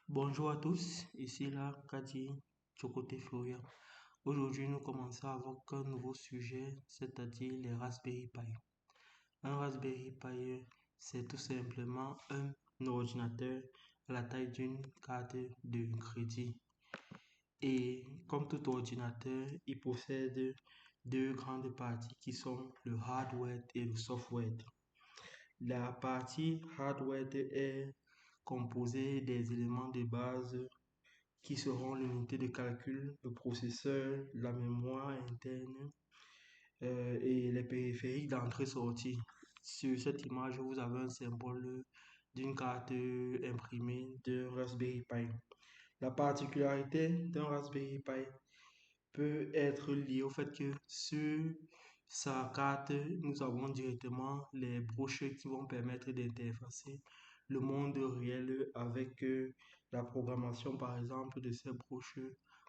Bonjour à tous, ici là Kadi Chocoté Floria. Aujourd'hui, nous commençons avec un nouveau sujet, c'est-à-dire les Raspberry Pi. Un Raspberry Pi, c'est tout simplement un ordinateur à la taille d'une carte de crédit. Et comme tout ordinateur, il possède deux grandes parties qui sont le hardware et le software. La partie hardware est composée des éléments de base qui seront l'unité de calcul, le processeur, la mémoire interne et les périphériques d'entrée-sortie. Sur cette image, vous avez un symbole d'une carte imprimée de Raspberry Pi. La particularité d'un Raspberry Pi peut être liée au fait que sur sa carte, nous avons directement les broches qui vont permettre d'interfacer le monde réel avec la programmation, par exemple, de ces broches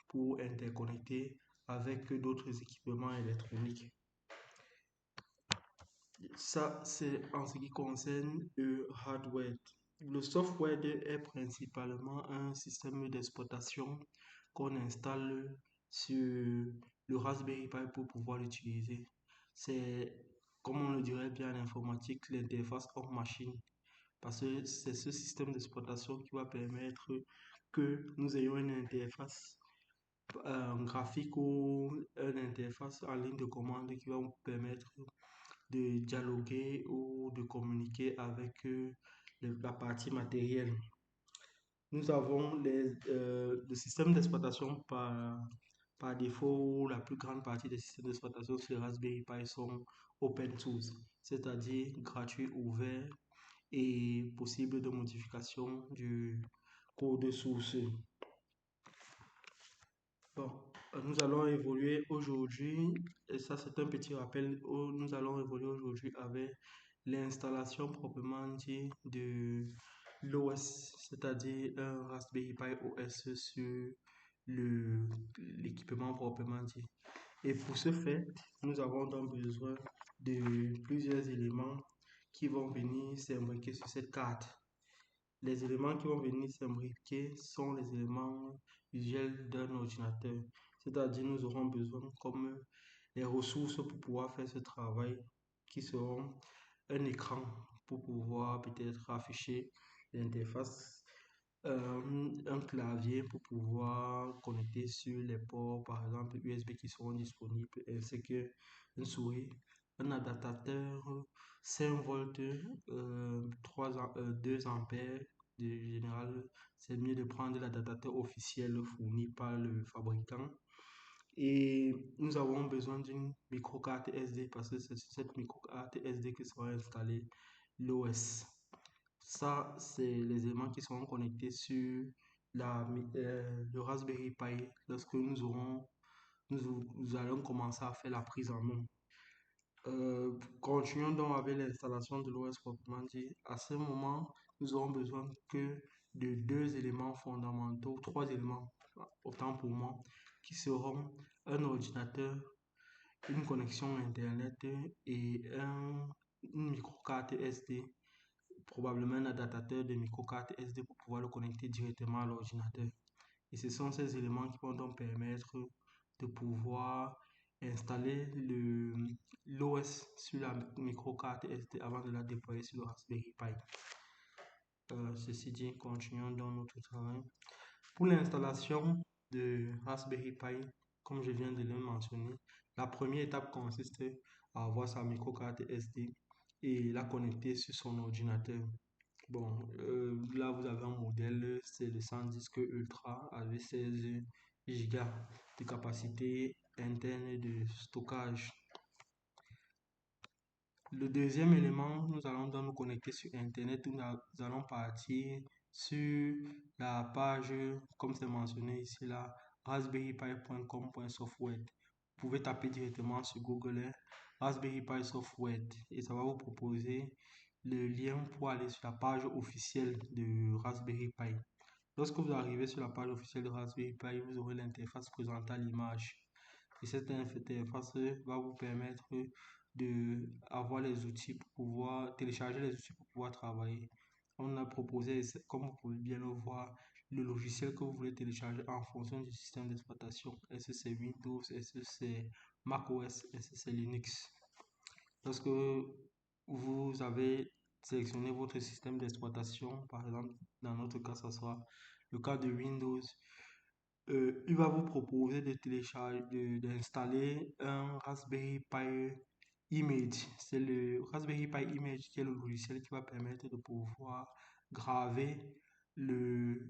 pour interconnecter avec d'autres équipements électroniques. Ça, c'est en ce qui concerne le hardware. Le software est principalement un système d'exploitation qu'on installe sur le Raspberry Pi pour pouvoir l'utiliser. C'est, comme on le dirait bien en informatique, l'interface homme-machine. Parce que c'est ce système d'exploitation qui va permettre que nous ayons une interface graphique ou une interface en ligne de commande qui va nous permettre de dialoguer ou de communiquer avec la partie matérielle. Nous avons le système d'exploitation par défaut, la plus grande partie des systèmes d'exploitation sur Raspberry Pi sont open source, c'est-à-dire gratuits, ouverts et possible de modification du code source. Bon, nous allons évoluer aujourd'hui, et ça c'est un petit rappel, nous allons évoluer aujourd'hui avec l'installation proprement dit de l'OS, c'est-à-dire un Raspberry Pi OS sur l'équipement proprement dit. Et pour ce fait, nous avons donc besoin de plusieurs éléments qui vont venir s'imbriquer sur cette carte. Les éléments qui vont venir s'imbriquer sont les éléments usuels d'un ordinateur. C'est-à-dire, nous aurons besoin comme les ressources pour pouvoir faire ce travail qui seront un écran pour pouvoir peut-être afficher l'interface, un clavier pour pouvoir connecter sur les ports, par exemple USB qui seront disponibles, ainsi que une souris, un adaptateur 5 volts, 2 ampères. De général, c'est mieux de prendre l'adaptateur officiel fourni par le fabricant. Et nous avons besoin d'une micro-carte SD parce que c'est sur cette micro-carte SD que sera installé l'OS. Ça, c'est les éléments qui seront connectés sur le Raspberry Pi lorsque nous allons commencer à faire la prise en main. Continuons donc avec l'installation de l'OS proprement dit. À ce moment, nous aurons besoin que de deux éléments fondamentaux, trois éléments, autant pour moi, qui seront un ordinateur, une connexion Internet et une micro-carte SD, probablement un adaptateur de micro-carte SD pour pouvoir le connecter directement à l'ordinateur. Et ce sont ces éléments qui vont donc permettre de pouvoir installer l'OS sur la micro-carte SD avant de la déployer sur le Raspberry Pi. Ceci dit, continuons dans notre travail. Pour l'installation de Raspberry Pi, comme je viens de le mentionner, la première étape consiste à avoir sa micro-carte SD et la connecter sur son ordinateur. Bon, là vous avez un modèle, c'est le SanDisk Ultra avec 16 Go de capacité interne de stockage. Le deuxième élément, nous allons donc nous connecter sur Internet. Nous allons partir sur la page, comme c'est mentionné ici, là, raspberrypi.com.software. Vous pouvez taper directement sur Google Raspberry Pi Software et ça va vous proposer le lien pour aller sur la page officielle de Raspberry Pi. Lorsque vous arrivez sur la page officielle de Raspberry Pi, vous aurez l'interface présentée à l'image. Et cette interface va vous permettre de avoir les outils pour pouvoir télécharger les outils pour pouvoir travailler. On a proposé, comme vous pouvez bien le voir, le logiciel que vous voulez télécharger en fonction du système d'exploitation. Est-ce que c'est Windows, est-ce que c'est macOS, est-ce que c'est Linux. Lorsque vous avez sélectionné votre système d'exploitation, par exemple, dans notre cas, ce sera le cas de Windows, il va vous proposer de télécharger, d'installer un Raspberry Pi Image. C'est le Raspberry Pi Image qui est le logiciel qui va permettre de pouvoir graver le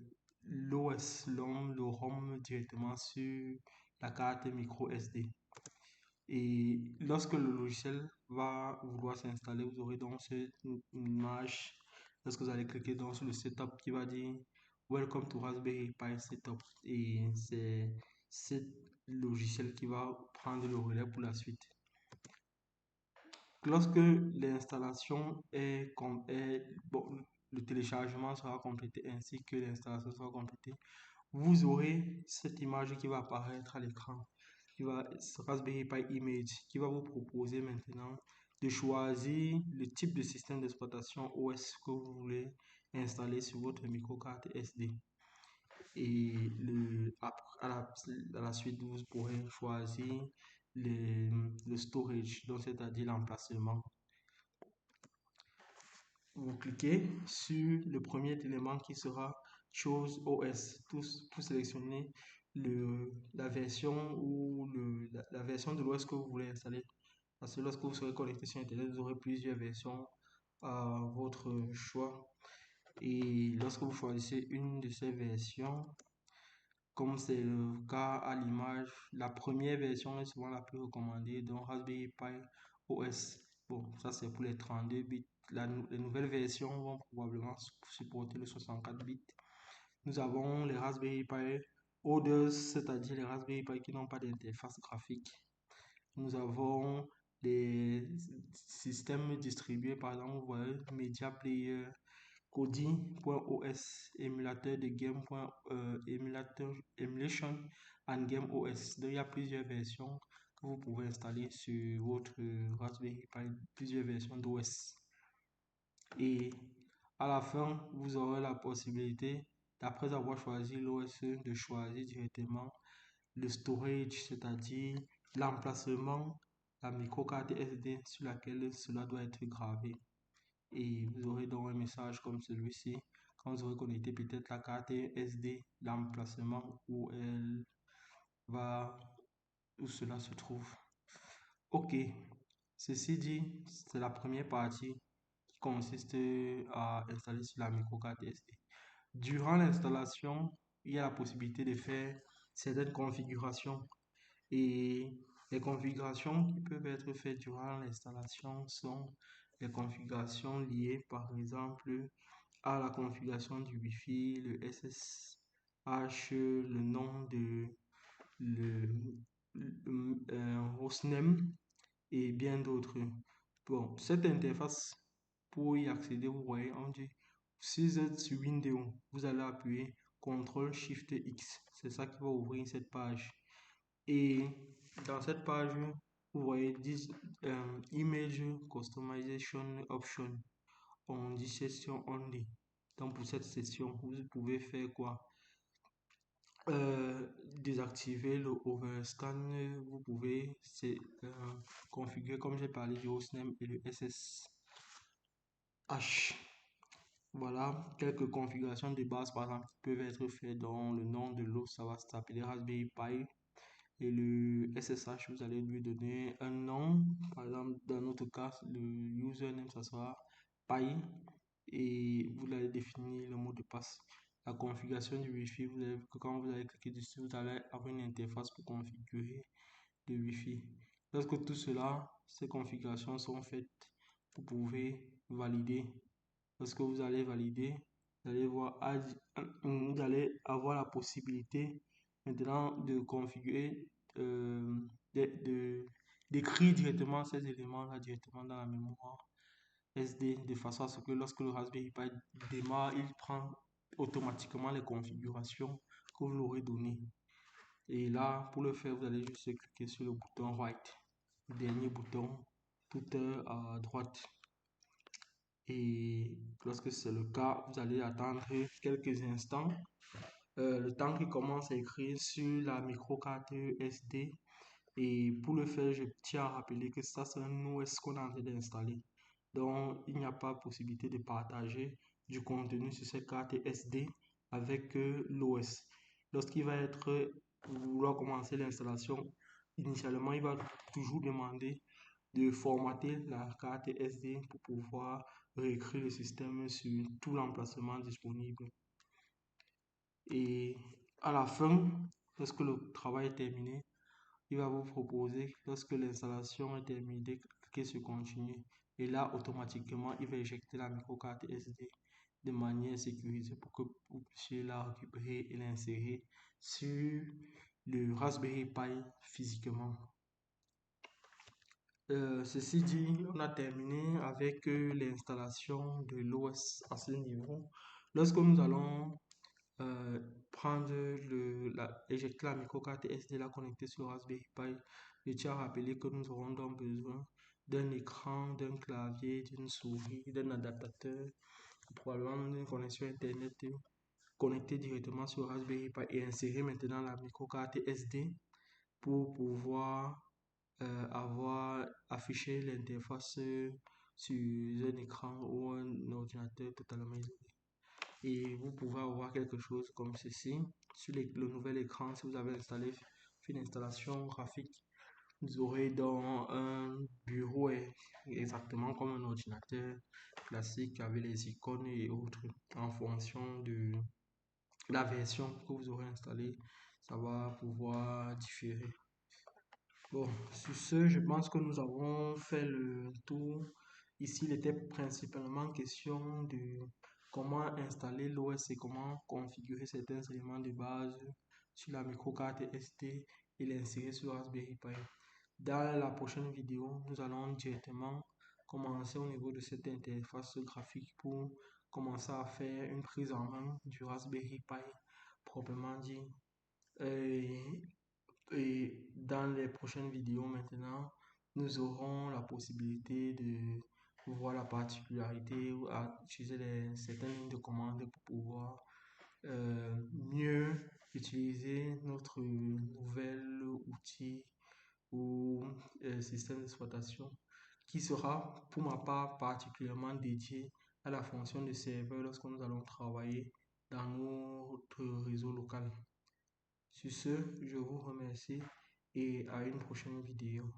l'OS, le ROM directement sur la carte micro SD. Et lorsque le logiciel va vouloir s'installer, vous aurez donc cette image. Lorsque vous allez cliquer donc sur le setup qui va dire Welcome to Raspberry Pi Setup. Et c'est ce logiciel qui va prendre le relais pour la suite. Lorsque l'installation bon, le téléchargement sera complété ainsi que l'installation sera complétée, vous aurez cette image qui va apparaître à l'écran, ce Raspberry Pi Image, qui va vous proposer maintenant de choisir le type de système d'exploitation OS que vous voulez installer sur votre microcarte SD. Et à la suite, vous pourrez choisir le storage, donc c'est-à-dire l'emplacement. Vous cliquez sur le premier élément qui sera Choose OS pour sélectionner la version ou la version de l'OS que vous voulez installer. Parce que lorsque vous serez connecté sur Internet, vous aurez plusieurs versions à votre choix. Et lorsque vous choisissez une de ces versions, comme c'est le cas à l'image, la première version est souvent la plus recommandée, donc Raspberry Pi OS. Bon, ça c'est pour les 32 bits. Les nouvelles versions vont probablement supporter le 64 bits. Nous avons les Raspberry Pi Others, c'est-à-dire les Raspberry Pi qui n'ont pas d'interface graphique. Nous avons des systèmes distribués, par exemple, vous voyez, Media Player, Kodi.os, émulateur de Emulation and Game OS. Donc, il y a plusieurs versions que vous pouvez installer sur votre Raspberry Pi, plusieurs versions d'OS. Et à la fin, vous aurez la possibilité, d'après avoir choisi l'OS, de choisir directement le storage, c'est-à-dire l'emplacement, la microcarte SD sur laquelle cela doit être gravé. Et vous aurez donc un message comme celui-ci. Quand vous aurez connecté peut-être la carte SD, l'emplacement où elle va, où cela se trouve. Ok, ceci dit, c'est la première partie qui consiste à installer sur la microcarte SD. Durant l'installation, il y a la possibilité de faire certaines configurations. Et les configurations qui peuvent être faites durant l'installation sont les configurations liées par exemple à la configuration du Wi-Fi, le SSH, le nom de hostname et bien d'autres. Bon, cette interface, pour y accéder, vous voyez, on dit si vous êtes sur Windows, vous allez appuyer CTRL-SHIFT-X. C'est ça qui va ouvrir cette page. Et dans cette page, vous voyez Image Customization Option. On dit session only. Donc pour cette session, vous pouvez faire quoi? Désactiver le overscan. Vous pouvez configurer, comme j'ai parlé, du hostname et le SSH. Voilà quelques configurations de base par exemple qui peuvent être faites dans le nom de l'eau. Ça va s'appeler Raspberry Pi. Et le SSH, vous allez lui donner un nom. Par exemple, dans notre cas, le username, ça sera Pi. Et vous allez définir le mot de passe. La configuration du Wi-Fi, quand vous allez cliquer dessus, vous allez avoir une interface pour configurer le Wi-Fi. Lorsque tout cela, ces configurations sont faites, vous pouvez valider. Lorsque vous allez valider, vous allez avoir la possibilité maintenant de configurer, d'écrire directement ces éléments-là directement dans la mémoire SD de façon à ce que lorsque le Raspberry Pi démarre, il prend automatiquement les configurations que vous l'aurez données. Et là, pour le faire, vous allez juste cliquer sur le bouton Right, le dernier bouton tout à droite. Et lorsque c'est le cas, vous allez attendre quelques instants. Le temps qu'il commence à écrire sur la micro-carte SD. Et pour le faire, je tiens à rappeler que ça, c'est un OS qu'on est en train d'installer. Donc, il n'y a pas possibilité de partager du contenu sur cette carte SD avec l'OS. Lorsqu'il va vouloir commencer l'installation, initialement, il va toujours demander de formater la carte SD pour pouvoir réécrire le système sur tout l'emplacement disponible. Et à la fin, lorsque le travail est terminé, il va vous proposer, lorsque l'installation est terminée, de cliquer sur continuer. Et là, automatiquement, il va éjecter la micro-carte SD de manière sécurisée pour que vous puissiez la récupérer et l'insérer sur le Raspberry Pi physiquement. Ceci dit, on a terminé avec l'installation de l'OS à ce niveau. Lorsque nous allons euh, éjecter la micro-carte SD, la connecter sur Raspberry Pi, je tiens à rappeler que nous aurons donc besoin d'un écran, d'un clavier, d'une souris, d'un adaptateur, probablement d'une connexion Internet connectée directement sur Raspberry Pi et insérer maintenant la micro-carte SD pour pouvoir avoir affiché l'interface sur un écran ou un ordinateur totalement isolé. Et vous pouvez avoir quelque chose comme ceci sur le nouvel écran. Si vous avez installé fait une installation graphique, vous aurez dans un bureau exactement comme un ordinateur classique avec les icônes et autres en fonction de la version que vous aurez installée. Ça va pouvoir différer. Bon, sur ce, je pense que nous avons fait le tour. Ici, il était principalement question de comment installer l'OS et comment configurer certains éléments de base sur la micro-carte SD et l'insérer sur Raspberry Pi. Dans la prochaine vidéo, nous allons directement commencer au niveau de cette interface graphique pour commencer à faire une prise en main du Raspberry Pi proprement dit. Et et dans les prochaines vidéos maintenant, nous aurons la possibilité de voir la particularité ou à utiliser certaines lignes de commande pour pouvoir mieux utiliser notre nouvel outil ou système d'exploitation qui sera pour ma part particulièrement dédié à la fonction de serveur lorsque nous allons travailler dans notre réseau local. Sur ce, je vous remercie et à une prochaine vidéo.